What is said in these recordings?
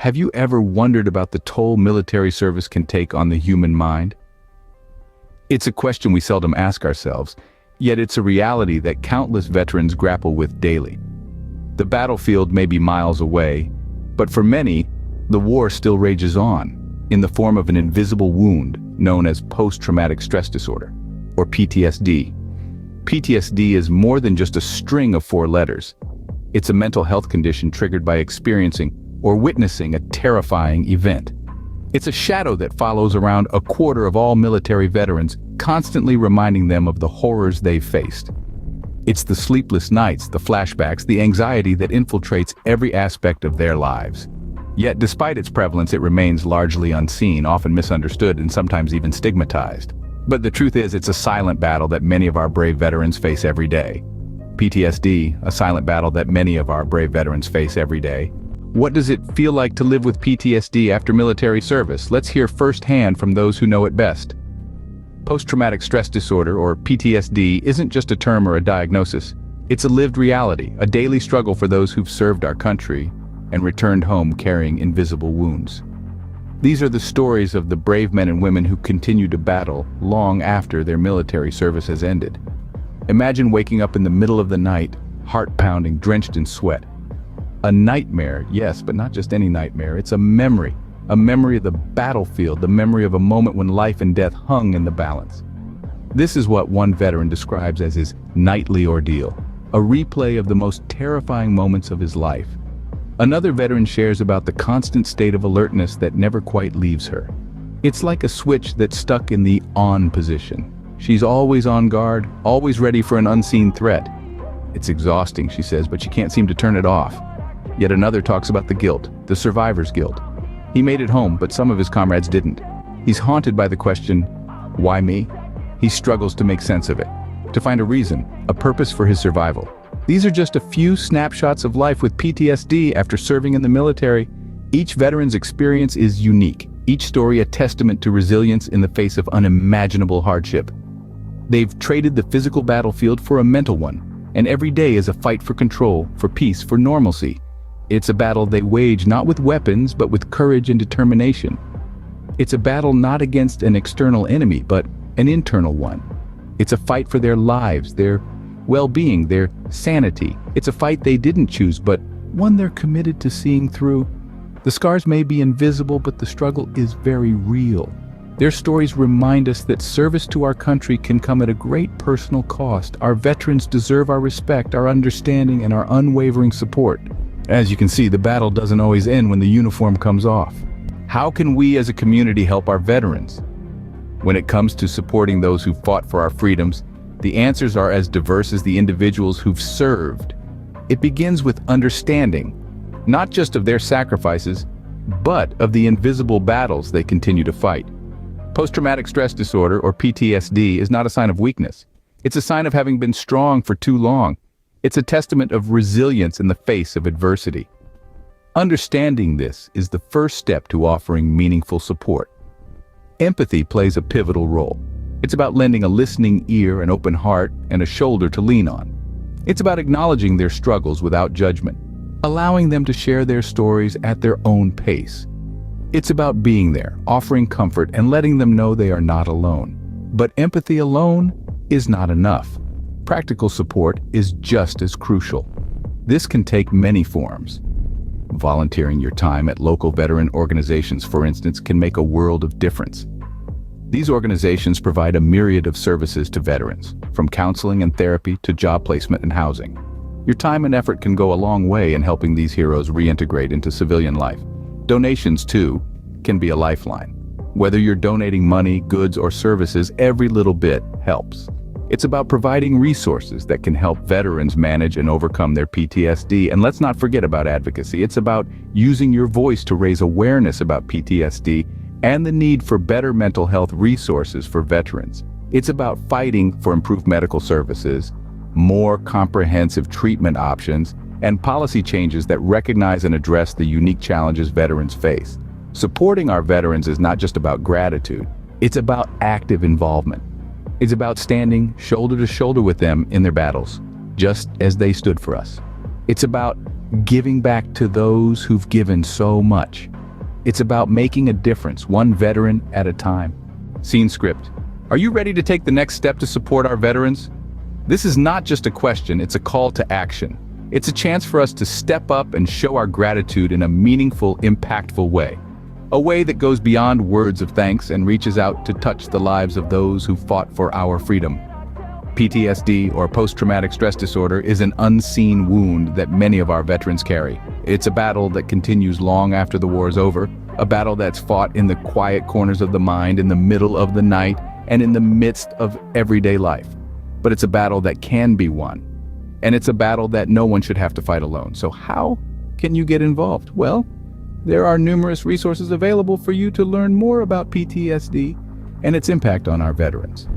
Have you ever wondered about the toll military service can take on the human mind? It's a question we seldom ask ourselves, yet it's a reality that countless veterans grapple with daily. The battlefield may be miles away, but for many, the war still rages on, in the form of an invisible wound known as post-traumatic stress disorder, or PTSD. PTSD is more than just a string of 4 letters. It's a mental health condition triggered by experiencing or witnessing a terrifying event. It's a shadow that follows around a quarter of all military veterans, constantly reminding them of the horrors they've faced. It's the sleepless nights, the flashbacks, the anxiety that infiltrates every aspect of their lives. Yet despite its prevalence, it remains largely unseen, often misunderstood, and sometimes even stigmatized. But the truth is, it's a silent battle that many of our brave veterans face every day. PTSD, a silent battle that many of our brave veterans face every day. What does it feel like to live with PTSD after military service? Let's hear firsthand from those who know it best. Post-traumatic stress disorder, or PTSD, isn't just a term or a diagnosis. It's a lived reality, a daily struggle for those who've served our country and returned home carrying invisible wounds. These are the stories of the brave men and women who continue to battle long after their military service has ended. Imagine waking up in the middle of the night, heart pounding, drenched in sweat. A nightmare, yes, but not just any nightmare. It's a memory of the battlefield, the memory of a moment when life and death hung in the balance. This is what one veteran describes as his nightly ordeal, a replay of the most terrifying moments of his life. Another veteran shares about the constant state of alertness that never quite leaves her. It's like a switch that's stuck in the on position. She's always on guard, always ready for an unseen threat. It's exhausting, she says, but she can't seem to turn it off. Yet another talks about the guilt, the survivor's guilt. He made it home, but some of his comrades didn't. He's haunted by the question, why me? He struggles to make sense of it, to find a reason, a purpose for his survival. These are just a few snapshots of life with PTSD after serving in the military. Each veteran's experience is unique, each story a testament to resilience in the face of unimaginable hardship. They've traded the physical battlefield for a mental one, and every day is a fight for control, for peace, for normalcy. It's a battle they wage not with weapons, but with courage and determination. It's a battle not against an external enemy, but an internal one. It's a fight for their lives, their well-being, their sanity. It's a fight they didn't choose, but one they're committed to seeing through. The scars may be invisible, but the struggle is very real. Their stories remind us that service to our country can come at a great personal cost. Our veterans deserve our respect, our understanding, and our unwavering support. As you can see, the battle doesn't always end when the uniform comes off. How can we as a community help our veterans? When it comes to supporting those who fought for our freedoms, the answers are as diverse as the individuals who've served. It begins with understanding, not just of their sacrifices, but of the invisible battles they continue to fight. Post-traumatic stress disorder, or PTSD, is not a sign of weakness. It's a sign of having been strong for too long. It's a testament of resilience in the face of adversity. Understanding this is the first step to offering meaningful support. Empathy plays a pivotal role. It's about lending a listening ear, an open heart, and a shoulder to lean on. It's about acknowledging their struggles without judgment, allowing them to share their stories at their own pace. It's about being there, offering comfort, and letting them know they are not alone. But empathy alone is not enough. Practical support is just as crucial. This can take many forms. Volunteering your time at local veteran organizations, for instance, can make a world of difference. These organizations provide a myriad of services to veterans, from counseling and therapy to job placement and housing. Your time and effort can go a long way in helping these heroes reintegrate into civilian life. Donations, too, can be a lifeline. Whether you're donating money, goods, or services, every little bit helps. It's about providing resources that can help veterans manage and overcome their PTSD. And let's not forget about advocacy. It's about using your voice to raise awareness about PTSD and the need for better mental health resources for veterans. It's about fighting for improved medical services, more comprehensive treatment options, and policy changes that recognize and address the unique challenges veterans face. Supporting our veterans is not just about gratitude. It's about active involvement. It's about standing shoulder to shoulder with them in their battles, just as they stood for us. It's about giving back to those who've given so much. It's about making a difference, one veteran at a time. Scene script. Are you ready to take the next step to support our veterans? This is not just a question, it's a call to action. It's a chance for us to step up and show our gratitude in a meaningful, impactful way. A way that goes beyond words of thanks and reaches out to touch the lives of those who fought for our freedom. PTSD, or post-traumatic stress disorder, is an unseen wound that many of our veterans carry. It's a battle that continues long after the war is over, a battle that's fought in the quiet corners of the mind, in the middle of the night, and in the midst of everyday life. But it's a battle that can be won. And it's a battle that no one should have to fight alone. So how can you get involved? Well, there are numerous resources available for you to learn more about PTSD and its impact on our veterans.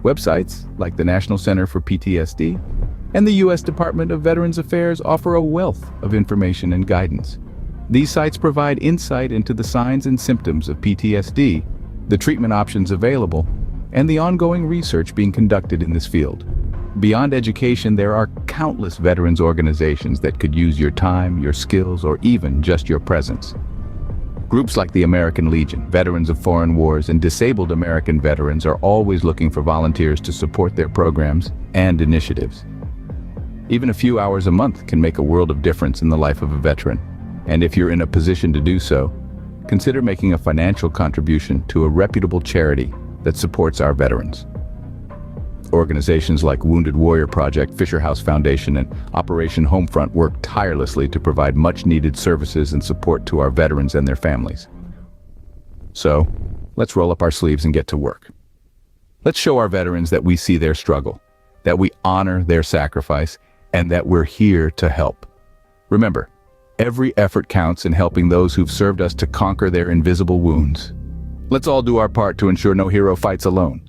Websites like the National Center for PTSD and the U.S. Department of Veterans Affairs offer a wealth of information and guidance. These sites provide insight into the signs and symptoms of PTSD, the treatment options available, and the ongoing research being conducted in this field. Beyond education, there are countless veterans organizations that could use your time, your skills, or even just your presence. Groups like the American Legion, Veterans of Foreign Wars, and Disabled American Veterans are always looking for volunteers to support their programs and initiatives. Even a few hours a month can make a world of difference in the life of a veteran. And if you're in a position to do so, consider making a financial contribution to a reputable charity that supports our veterans. Organizations like Wounded Warrior Project, Fisher House Foundation, and Operation Homefront work tirelessly to provide much-needed services and support to our veterans and their families. So, let's roll up our sleeves and get to work. Let's show our veterans that we see their struggle, that we honor their sacrifice, and that we're here to help. Remember, every effort counts in helping those who've served us to conquer their invisible wounds. Let's all do our part to ensure no hero fights alone.